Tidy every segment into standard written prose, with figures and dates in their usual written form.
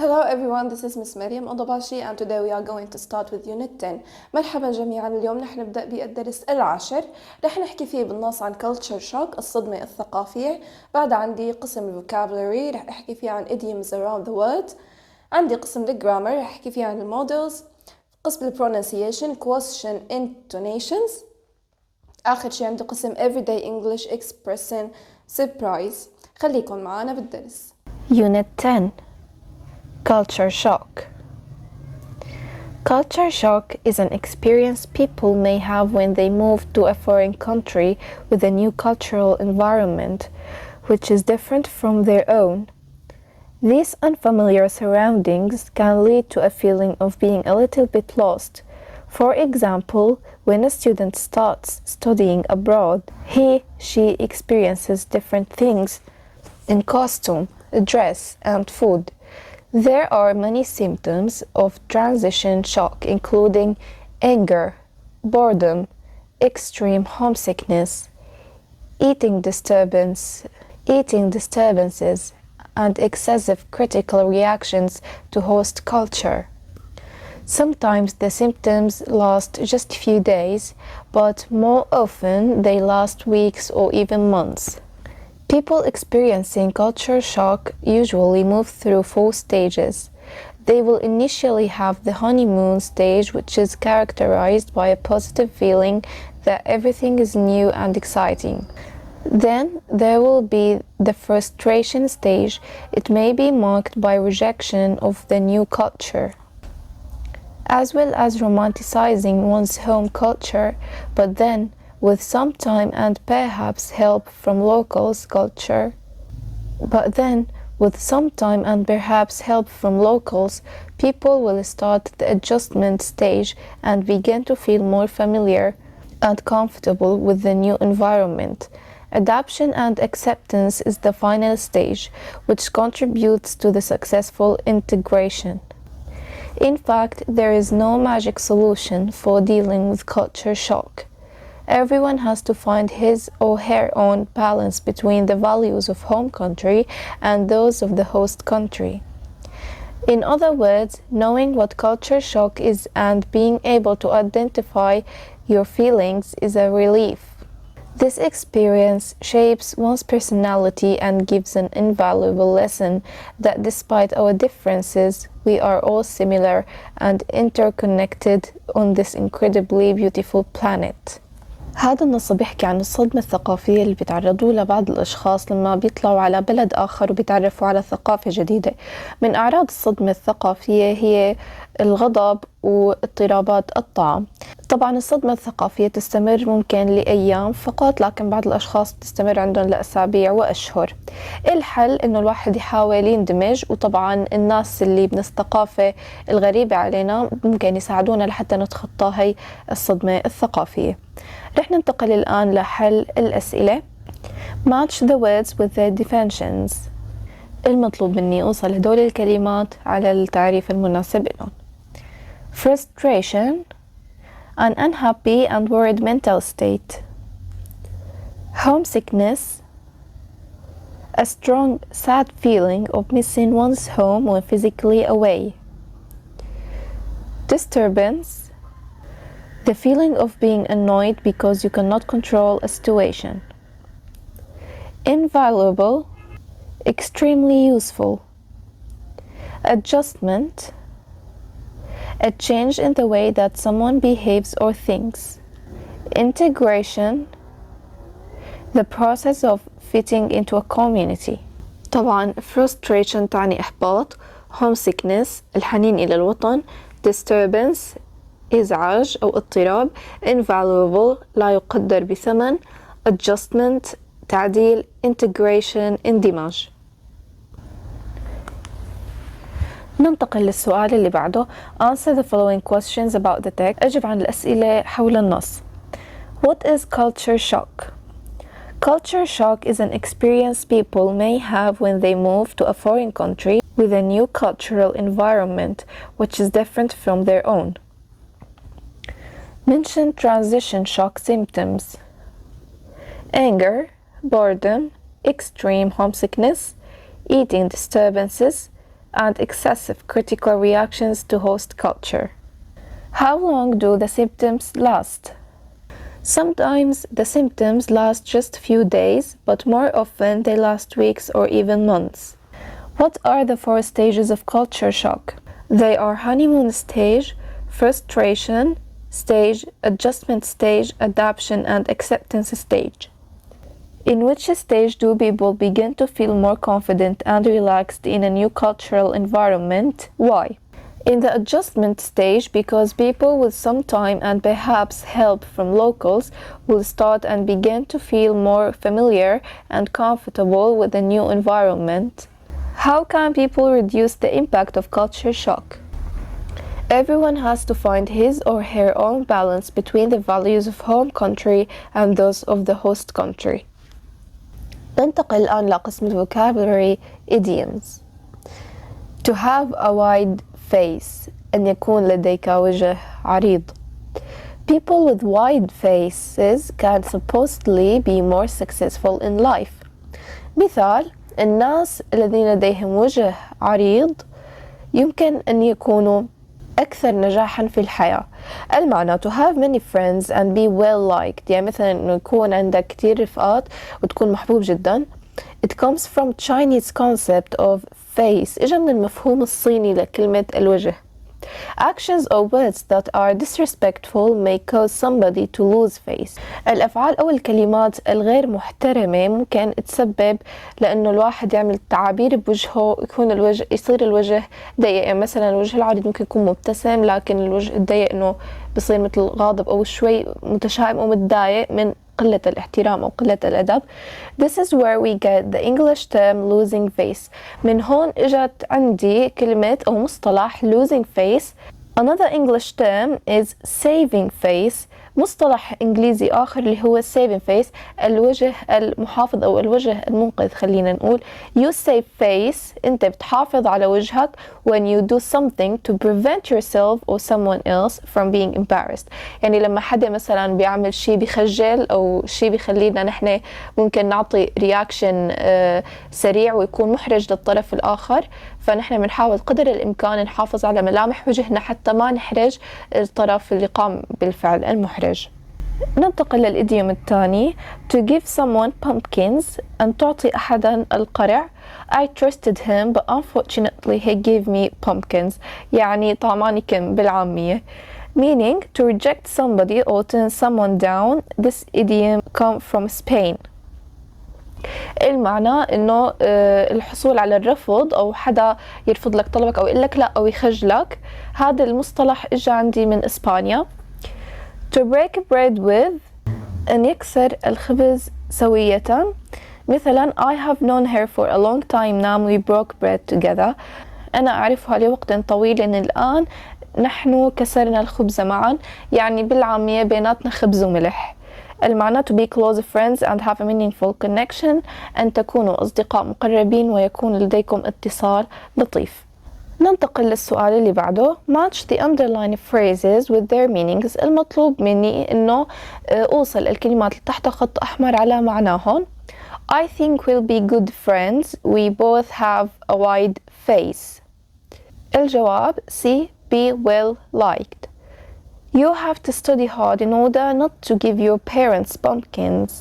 Hello everyone, this is Miss Maryam Adabashi and today we are going to start with Unit 10. مرحبا جميعا. اليوم نحن نبدأ بالدرس العاشر. رح نحكي فيه بالنص عن culture shock، الصدمة الثقافية. بعد عندي قسم vocabulary رح أحكي فيه عن idioms around the world. عندي قسم grammar رح أحكي فيه عن models. قسم pronunciation question intonations. آخر شي عندي قسم everyday English expressing surprise. خليكن معنا بالدرس. Unit 10. Culture shock. Culture shock is an experience people may have when they move to a foreign country with a new cultural environment, which is different from their own. These unfamiliar surroundings can lead to a feeling of being a little bit lost. For example, when a student starts studying abroad, she experiences different things in costume, dress, and food. There are many symptoms of transition shock, including anger, boredom, extreme homesickness, eating disturbances, and excessive critical reactions to host culture. Sometimes the symptoms last just a few days, but more often they last weeks or even months. People experiencing culture shock usually move through 4 stages. They will initially have the honeymoon stage, which is characterized by a positive feeling that everything is new and exciting. Then there will be the frustration stage. It may be marked by rejection of the new culture, as well as romanticizing one's home culture, but then with some time and perhaps help from locals, people will start the adjustment stage and begin to feel more familiar and comfortable with the new environment. Adaptation and acceptance is the final stage, which contributes to the successful integration. In fact, there is no magic solution for dealing with culture shock. Everyone has to find his or her own balance between the values of home country and those of the host country. In other words, knowing what culture shock is and being able to identify your feelings is a relief. This experience shapes one's personality and gives an invaluable lesson that despite our differences, we are all similar and interconnected on this incredibly beautiful planet. هذا النص بيحكي عن الصدمة الثقافية اللي بيتعرضوا لها بعض الأشخاص لما بيطلعوا على بلد آخر وبيتعرفوا على ثقافة جديدة. من أعراض الصدمة الثقافية هي الغضب واضطرابات الطعام. طبعا الصدمة الثقافية تستمر ممكن لأيام فقط، لكن بعض الأشخاص بتستمر عندهم لأسابيع وأشهر. الحل إنه الواحد يحاول يندمج، وطبعا الناس اللي من الثقافة الغريبة علينا ممكن يساعدونا لحتى نتخطى هاي الصدمة الثقافية. رح ننتقل الآن لحل الأسئلة. Match the words with the definitions. المطلوب مني أوصل هدول الكلمات على التعريف المناسب لهم. Frustration, an unhappy and worried mental state. Homesickness, a strong, sad feeling of missing one's home when physically away. Disturbance, the feeling of being annoyed because you cannot control a situation. Invaluable, extremely useful. Adjustment, a change in the way that someone behaves or thinks. Integration, the process of fitting into a community. طبعا frustration تعني إحباط. homesickness الحنين إلى الوطن. disturbance إزعاج أو اضطراب. invaluable لا يقدر بثمن. adjustment تعديل. integration اندماج. ننتقل للسؤال اللي بعده. Answer the following questions about the text. أجب عن الأسئلة حول النص. What is culture shock? Culture shock is an experience people may have when they move to a foreign country with a new cultural environment which is different from their own. Mention transition shock symptoms. Anger, boredom, extreme homesickness, eating disturbances, and excessive critical reactions to host culture. How long do the symptoms last? Sometimes the symptoms last just a few days, but more often they last weeks or even months. What are the 4 stages of culture shock? They are honeymoon stage, frustration stage, adjustment stage, adaptation, and acceptance stage. In which stage do people begin to feel more confident and relaxed in a new cultural environment? Why? In the adjustment stage, because people with some time and perhaps help from locals will start and begin to feel more familiar and comfortable with the new environment. How can people reduce the impact of culture shock? Everyone has to find his or her own balance between the values of home country and those of the host country. ننتقل الآن لقسم vocabulary idioms. To have a wide face, أن يكون لديك وجه عريض. People with wide faces can supposedly be more successful in life. مثال: الناس الذين لديهم وجه عريض يمكن أن يكونوا أكثر نجاحاً في الحياة. المعنى to have many friends and be well liked، يعني مثلاً إنه يكون عندك كتير رفقات وتكون محبوب جداً. It comes from Chinese concept of face، إجا من المفهوم الصيني لكلمة الوجه. Actions or words that are disrespectful may cause somebody to lose face. الأفعال أو الكلمات الغير محترمة ممكن تسبب لأنه الواحد يعمل تعابير بوجهه يصير الوجه ضيق. يعني مثلا الوجه العريض ممكن يكون مبتسم، لكن الوجه الضيق إنه بصير مثل غاضب أو شوي متشائم أو متضايق من قلة الاحترام أو قلة الأدب. This is where we get the English term losing face. من هون إجت عندي كلمة أو مصطلح losing face. Another English term is saving face. مصطلح إنجليزي آخر اللي هو saving face، الوجه المحافظ أو الوجه المنقذ. خلينا نقول you save face، أنت بتحافظ على وجهك when you do something to prevent yourself or someone else from being embarrassed. يعني لما حدا مثلا بيعمل شيء بخجل أو شيء بيخلينا نحن ممكن نعطي reaction سريع ويكون محرج للطرف الآخر، فنحن بنحاول قدر الإمكان نحافظ على ملامح وجهنا حتى ما نحرج الطرف اللي قام بالفعل المحرج. ننتقل للإديوم الثاني to give someone pumpkins، أن تعطي أحدا القرع. I trusted him but unfortunately he gave me pumpkins، يعني طعماني كم بالعامية. Meaning to reject somebody or turn someone down. This idiom comes from Spain. المعنى إنه الحصول على الرفض أو حدا يرفض لك طلبك أو يقول لك لا أو يخجلك. هذا المصطلح إجا عندي من إسبانيا. To break bread with، أن يكسر الخبز سوية. مثلا I have known her for a long time now we broke bread together. أنا أعرفها لوقت طويل إن الآن نحن كسرنا الخبز معا، يعني بالعامية بيناتنا خبز وملح. المعنى to be close friends and have a meaningful connection، أن تكونوا أصدقاء مقربين ويكون لديكم اتصال لطيف. ننتقل للسؤال اللي بعده. match the underlined phrases with their meanings. المطلوب مني إنه أوصل الكلمات اللي تحت خط أحمر على معناهن. I think we'll be good friends. We both have a wide face. الجواب C. be well liked. You have to study hard in order not to give your parents pumpkins.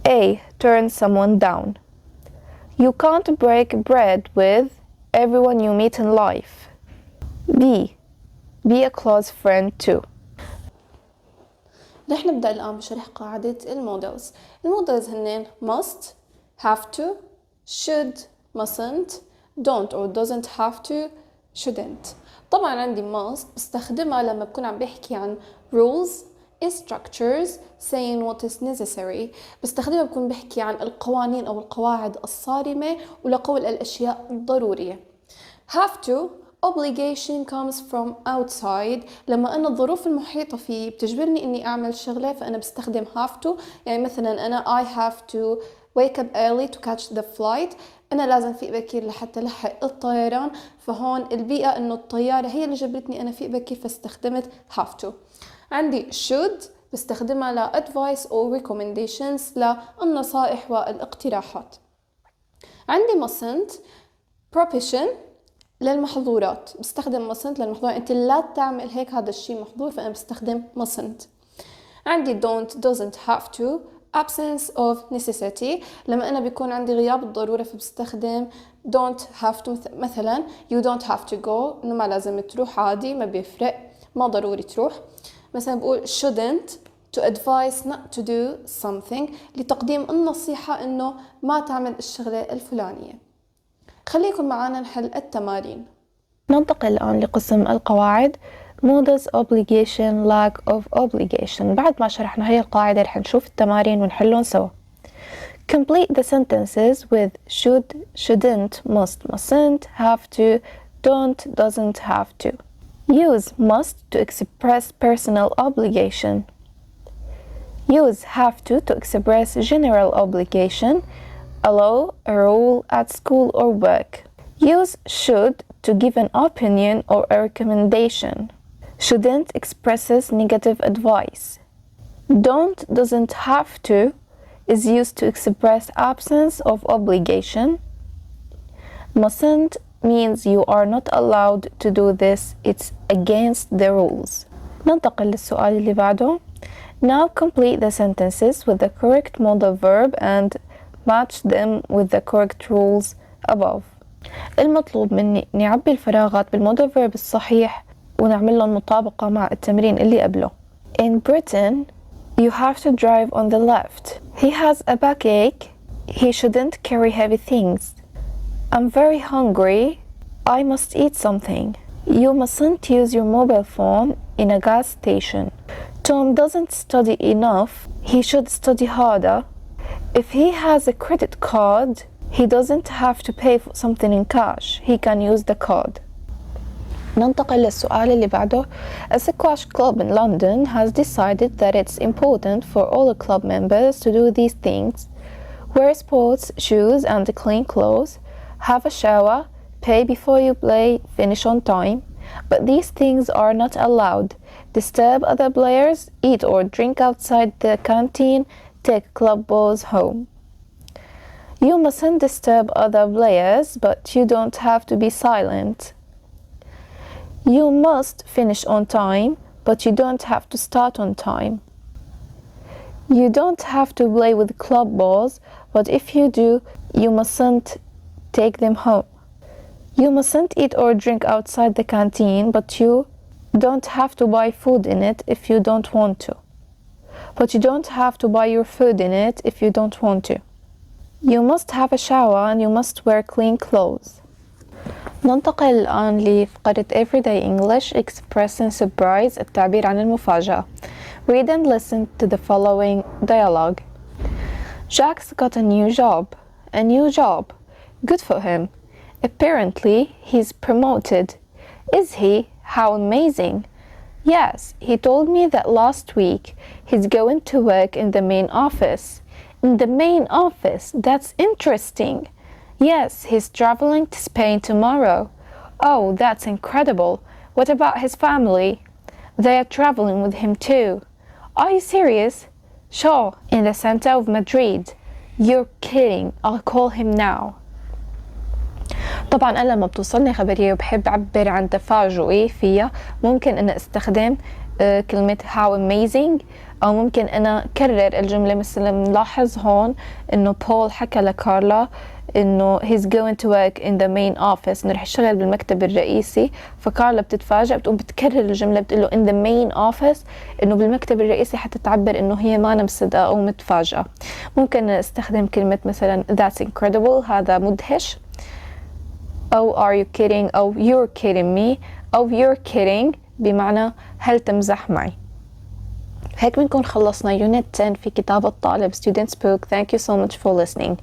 A. turn someone down. You can't break bread with everyone you meet in life. B. be a close friend too. رح نبدأ الآن بشرح قاعدة المودلز. المودلز هنن must، have to، should، mustn't، don't or doesn't have to، shouldn't. طبعا عندي must بستخدمها لما بكون عم بحكي عن rules، structures، saying what is necessary. بستخدمها بكون بحكي عن القوانين أو القواعد الصارمة ولقول الأشياء الضرورية. have to obligation comes from outside. لما أنا الظروف المحيطة فيه بتجبرني إني أعمل شغلة فأنا بستخدم have to. يعني مثلا أنا I have to wake up early to catch the flight. أنا لازم فيق بكير لحتى لحق الطيران، فهون البيئة إنه الطيارة هي اللي جبرتني أنا فيق بكير فاستخدمت have to. عندي should بستخدمها ل advice or recommendations للنصائح والاقتراحات. عندي mustn't prohibition للمحظورات بستخدم mustn't للمحظورات، انت لا تعمل هيك، هذا الشيء محظور، فانا بستخدم mustn't. عندي don't doesn't have to absence of necessity، لما انا بيكون عندي غياب الضرورة فبستخدم don't have to. مثلا you don't have to go، انه ما لازم تروح، عادي ما بيفرق، ما ضروري تروح. مثلا بقول shouldn't to advise not to do something، لتقديم النصيحة انه ما تعمل الشغلة الفلانية. خليكم معنا نحل التمارين. ننتقل الآن لقسم القواعد. modus obligation lack of obligation. بعد ما شرحنا هي القاعدة رح نشوف التمارين ونحلهم سوا. complete the sentences with should, shouldn't, must, mustn't, have to, don't, doesn't have to. use must to express personal obligation. use have to express general obligation, allow, a rule at school or work. Use should to give an opinion or a recommendation. Shouldn't expresses negative advice. Don't doesn't have to is used to express absence of obligation. Mustn't means you are not allowed to do this, it's against the rules. ننتقل للسؤال اللي بعده. Now complete the sentences with the correct modal verb and match them with the correct rules above. المطلوب مني إني أعبي الفراغات بالمودال فيرب الصحيح ونعمل لهم مطابقة مع التمرين اللي قبله. In Britain, you have to drive on the left. He has a backache. He shouldn't carry heavy things. I'm very hungry. I must eat something. You mustn't use your mobile phone in a gas station. Tom doesn't study enough. He should study harder. If he has a credit card, he doesn't have to pay for something in cash. He can use the card. ننتقل للسؤال اللي بعده. A squash club in London has decided that it's important for all the club members to do these things: wear sports shoes and clean clothes, have a shower, pay before you play, finish on time. But these things are not allowed: disturb other players, eat or drink outside the canteen, take club balls home. You mustn't disturb other players, but you don't have to be silent. You must finish on time, but you don't have to start on time. You don't have to play with club balls, but if you do, you mustn't take them home. You mustn't eat or drink outside the canteen, but you don't have to buy food in it if you don't want to. But you don't have to buy your food in it if you don't want to. You must have a shower and you must wear clean clothes. ننتقل الآن لفقرة Everyday English Expressing Surprise، التعبير عن المفاجأة. Read and listen to the following dialogue. Jack's got a new job. A new job. Good for him. Apparently, he's promoted. Is he? How amazing. Yes, he told me that last week. He's going to work in the main office. In the main office? That's interesting. Yes, he's traveling to Spain tomorrow. Oh, that's incredible. What about his family? They are traveling with him too. Are you serious? Sure, in the center of Madrid. You're kidding. I'll call him now. طبعا أنا لما بتوصلني خبرية وبحب أعبر عن تفاجؤي فيها ممكن أن أستخدم كلمة how amazing، أو ممكن أنا كرر الجملة. مثل نلاحظ هون إنه بول حكى لكارلا إنه he's going to work in the main office، إنه رح يشتغل بالمكتب الرئيسي. فكارلا بتتفاجأ بتقوم بتكرر الجملة بتقوله in the main office، إنه بالمكتب الرئيسي حتى تعبر إنه هي ما أنا مصدقة أو متفاجئة. ممكن استخدم كلمة مثلا that's incredible، هذا مدهش، أو are you kidding، أو you're kidding me، أو you're kidding بمعنى هل تمزح معي. هيك بنكون خلصنا Unit 10 في كتاب الطالب Students Book. Thank you so much for listening.